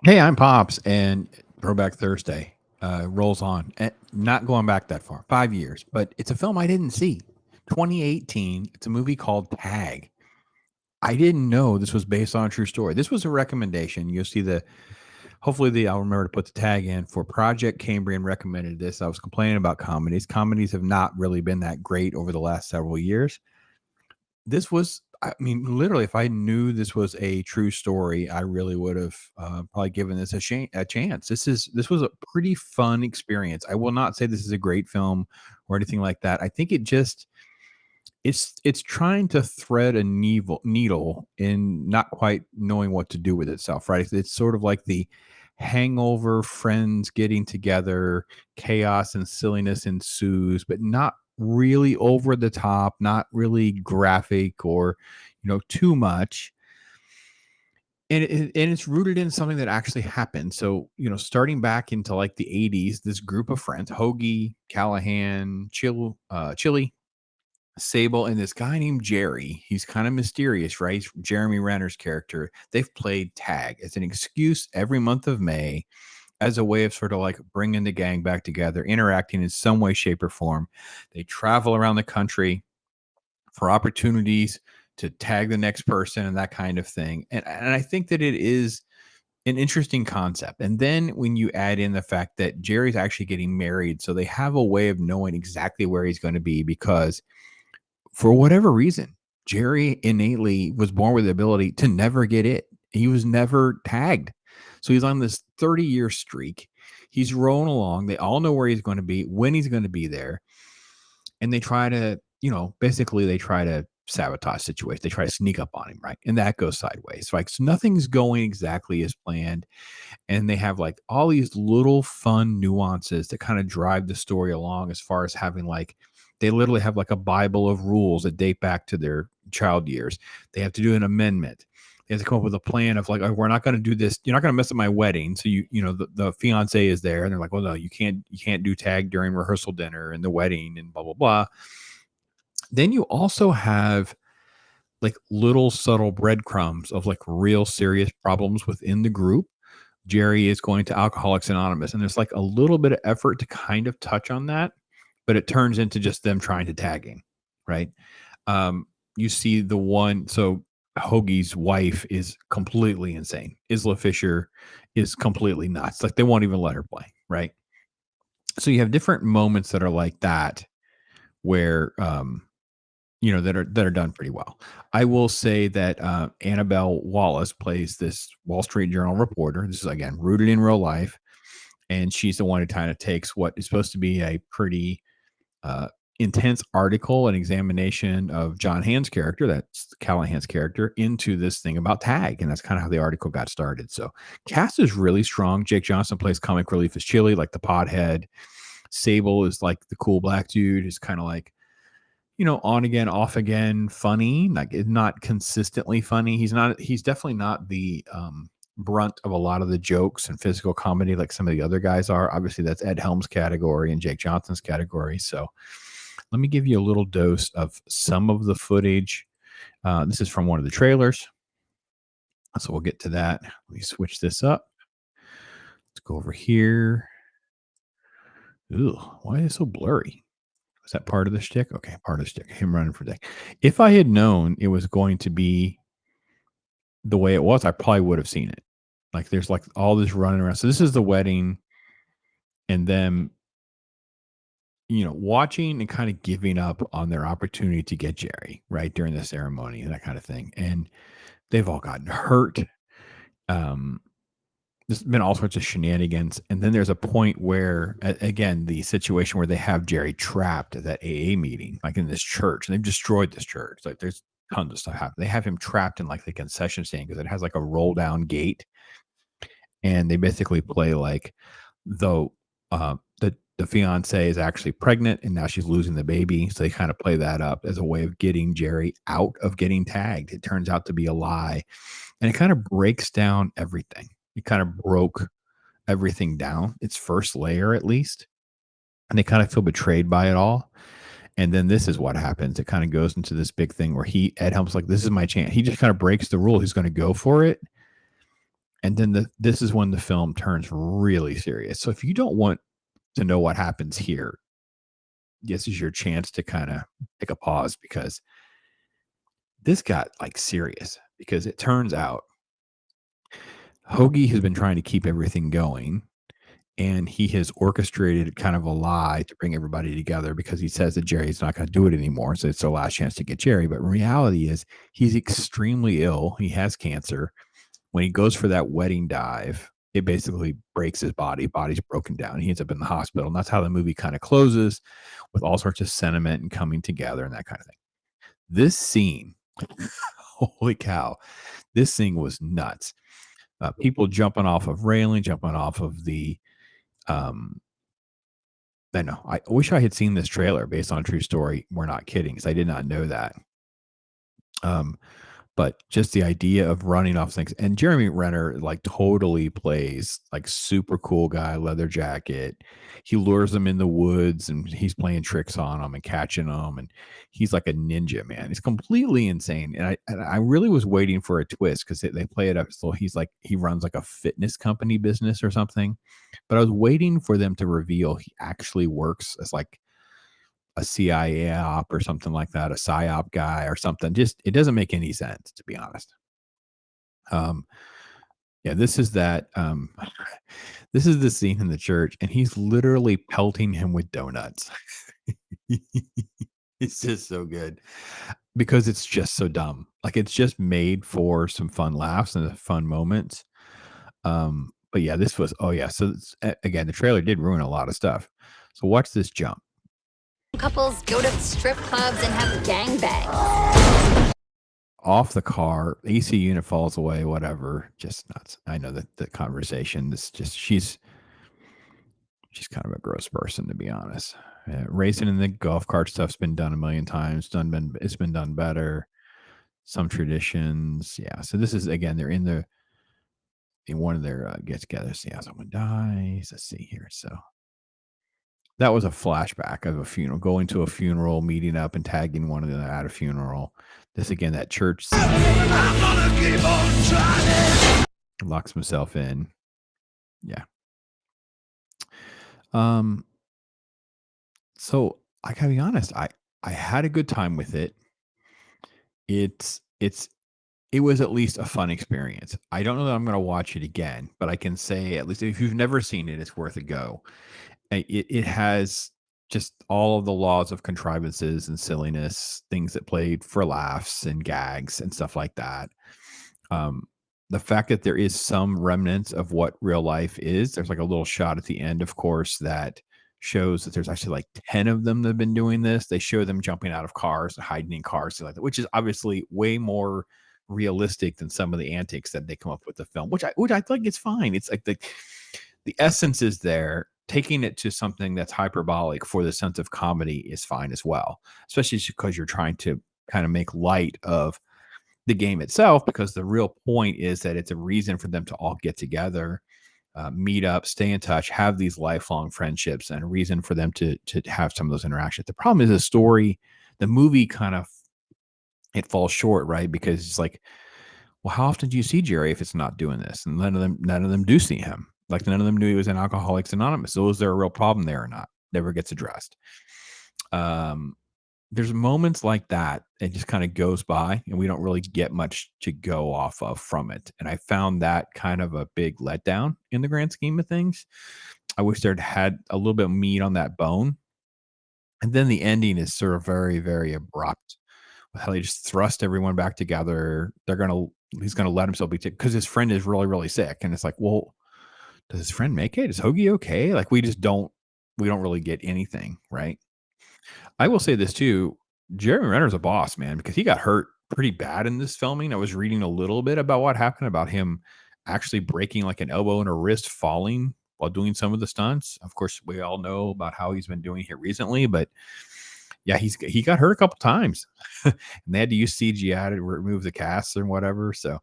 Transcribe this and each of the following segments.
Hey, I'm Pops, and Throwback Thursday rolls on. Not going back that far, 5 years, but it's a film I didn't see. 2018. It's a movie called Tag. I didn't know this was based on a true story. This was a recommendation. You'll see I'll remember to put the tag in for Project Cambrian recommended this. I was complaining about comedies. Comedies have not really been that great over the last several years. This was, I mean, literally, if I knew this was a true story, I really would have probably given this a chance. This was a pretty fun experience. I will not say this is a great film or anything like that. I think it's trying to thread a needle in not quite knowing what to do with itself, right? It's sort of like the hangover friends getting together, chaos and silliness ensues, but not really over the top, not really graphic or too much. And it's rooted in something that actually happened. So, starting back into like the 80s, this group of friends, Hoagie, Callahan, Chili, Sable, and this guy named Jerry. He's kind of mysterious, right? He's Jeremy Renner's character. They've played tag as an excuse every month of May as a way of sort of like bringing the gang back together, interacting in some way, shape, or form. They travel around the country for opportunities to tag the next person and that kind of thing. And I think that it is an interesting concept. And then when you add in the fact that Jerry's actually getting married, so they have a way of knowing exactly where he's going to be because for whatever reason, Jerry innately was born with the ability to never get it. He was never tagged. So he's on this 30-year streak. He's rolling along. They all know where he's going to be, when he's going to be there. And they try to, basically they try to sabotage situations. They try to sneak up on him, right? And that goes sideways. So nothing's going exactly as planned. And they have like all these little fun nuances that kind of drive the story along as far as having like they literally have like a bible of rules that date back to their child years. They have to do an amendment. They have to come up with a plan of like, oh, we're not going to do this. You're not going to mess up my wedding. So the fiance is there and they're like, well, no, you can't do tag during rehearsal dinner and the wedding and blah blah blah. Then you also have like little subtle breadcrumbs of like real serious problems within the group. Jerry is going to Alcoholics Anonymous, and there's like a little bit of effort to kind of touch on that, but it turns into just them trying to tag him, right? You see the one, so Hoagie's wife is completely insane. Isla Fisher is completely nuts. Like they won't even let her play, right? So you have different moments that are like that where that are done pretty well. I will say that Annabelle Wallace plays this Wall Street Journal reporter. This is again rooted in real life, and she's the one who kind of takes what is supposed to be a pretty uh, intense article and examination of John Hamm's character, that's Callahan's character, into this thing about tag, and that's kind of how the article got started. So cast is really strong. Jake Johnson plays comic relief as Chili, like the pothead. Sable is like the cool black dude, who's kind of like on again, off again, funny, like not consistently funny. He's definitely not the brunt of a lot of the jokes and physical comedy like some of the other guys are. Obviously, that's Ed Helms' category and Jake Johnson's category. So let me give you a little dose of some of the footage. This is from one of the trailers. So we'll get to that. Let me switch this up. Let's go over here. Ooh, why is it so blurry? Is that part of the shtick? Okay, part of the shtick. Him running for day. If I had known it was going to be the way it was, I probably would have seen it. Like there's like all this running around. So this is the wedding and them, watching and kind of giving up on their opportunity to get Jerry, right, during the ceremony and that kind of thing. And they've all gotten hurt. Um, there's been all sorts of shenanigans. And then there's a point where, again, the situation where they have Jerry trapped at that AA meeting, like in this church, and they've destroyed this church. Like there's tons of stuff happening. They have him trapped in like the concession stand because it has like a roll down gate. And they basically play like though the fiance is actually pregnant and now she's losing the baby. So they kind of play that up as a way of getting Jerry out of getting tagged. It turns out to be a lie. And it kind of breaks down everything. It kind of broke everything down, its first layer at least. And they kind of feel betrayed by it all. And then this is what happens. It kind of goes into this big thing where Ed Helms like, this is my chance. He just kind of breaks the rule. He's going to go for it. And then this is when the film turns really serious. So if you don't want to know what happens here, this is your chance to kind of take a pause because this got like serious because it turns out Hoagie has been trying to keep everything going and he has orchestrated kind of a lie to bring everybody together because he says that Jerry's not going to do it anymore. So it's their last chance to get Jerry. But reality is he's extremely ill. He has cancer. When he goes for that wedding dive, it basically breaks his body. Body's broken down. He ends up in the hospital. And that's how the movie kind of closes with all sorts of sentiment and coming together and that kind of thing. This scene, holy cow, this thing was nuts. People jumping off of railing, jumping off of the um, I know. I wish I had seen this trailer based on a true story. We're not kidding, because I did not know that. Um, but just the idea of running off things, and Jeremy Renner like totally plays like super cool guy, leather jacket. He lures them in the woods, and he's playing tricks on them and catching them, and he's like a ninja, man. He's completely insane, and I really was waiting for a twist because they play it up. So he's like he runs like a fitness company business or something, but I was waiting for them to reveal he actually works as like a CIA op or something like that, a psyop guy or something. Just it doesn't make any sense, to be honest. Um, yeah, this is that. This is the scene in the church, and he's literally pelting him with donuts. It's just so good because it's just so dumb. Like it's just made for some fun laughs and fun moments. But yeah, this was oh yeah. So again, the trailer did ruin a lot of stuff. So watch this jump. Couples go to strip clubs and have gangbangs. Off the car, AC unit falls away, whatever. Just nuts. I know that the conversation. This just she's kind of a gross person, to be honest. Racing in the golf cart stuff's been done a million times. It's been done better. Some traditions, yeah. So this is again, they're in one of their get-togethers. Yeah, someone dies. Let's see here. So that was a flashback of a funeral, going to a funeral, meeting up, and tagging one of them at a funeral. This again, that church scene. I'm gonna keep on trying. Locks himself in. Yeah. Um. So I gotta be honest. I had a good time with it. It's it was at least a fun experience. I don't know that I'm gonna watch it again, but I can say at least if you've never seen it, it's worth a go. It has just all of the laws of contrivances and silliness, things that played for laughs and gags and stuff like that. Um, the fact that there is some remnants of what real life is, there's like a little shot at the end, of course, that shows that there's actually like 10 of them that have been doing this. They show them jumping out of cars and hiding in cars, like that, which is obviously way more realistic than some of the antics that they come up with the film, which I think it's fine. It's like the essence is there. Taking it to something that's hyperbolic for the sense of comedy is fine as well, especially because you're trying to kind of make light of the game itself, because the real point is that it's a reason for them to all get together, meet up, stay in touch, have these lifelong friendships, and a reason for them to have some of those interactions. The problem is the story, the movie kind of it falls short, right? Because it's like, well, how often do you see Jerry if it's not doing this? And none of them do see him. Like none of them knew he was in Alcoholics Anonymous. So is there a real problem there or not? Never gets addressed. Um, there's moments like that. It just kind of goes by, and we don't really get much to go off of from it. And I found that kind of a big letdown in the grand scheme of things. I wish there'd had a little bit of meat on that bone. And then the ending is sort of very, very abrupt with how they just thrust everyone back together. He's gonna let himself be because his friend is really, really sick. And it's like, well, does his friend make it? Is Hoagie okay? Like we don't really get anything, right? I will say this too. Jeremy Renner's a boss, man, because he got hurt pretty bad in this filming. I was reading a little bit about what happened about him actually breaking like an elbow and a wrist falling while doing some of the stunts. Of course, we all know about how he's been doing here recently, but yeah, he got hurt a couple times, and they had to use CGI to remove the casts and whatever. So,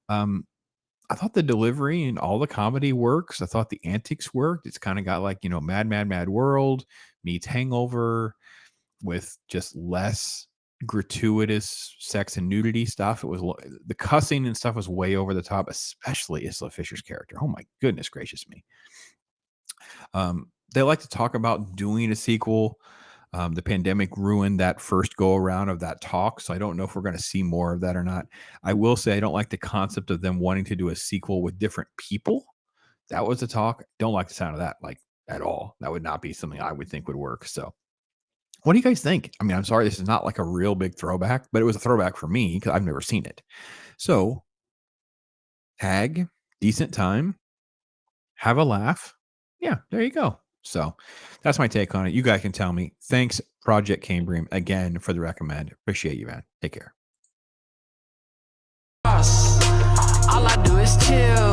um, I thought the delivery and all the comedy works. I thought the antics worked. It's kind of got like Mad Mad Mad World meets Hangover with just less. gratuitous sex and nudity stuff. It was the cussing and stuff was way over the top, especially Isla Fisher's character. Oh my goodness gracious me. They like to talk about doing a sequel. The pandemic ruined that first go around of that talk, so I don't know if we're going to see more of that or not. I will say I don't like the concept of them wanting to do a sequel with different people. That was the talk. Don't like the sound of that, like, at all. That would not be something I would think would work. So, what do you guys think? I mean, I'm sorry, this is not like a real big throwback, but it was a throwback for me because I've never seen it. So, tag, decent time, have a laugh. Yeah, there you go. So, that's my take on it. You guys can tell me. Thanks, Project Cambrian, again for the recommend. Appreciate you, man. Take care. All I do is chill.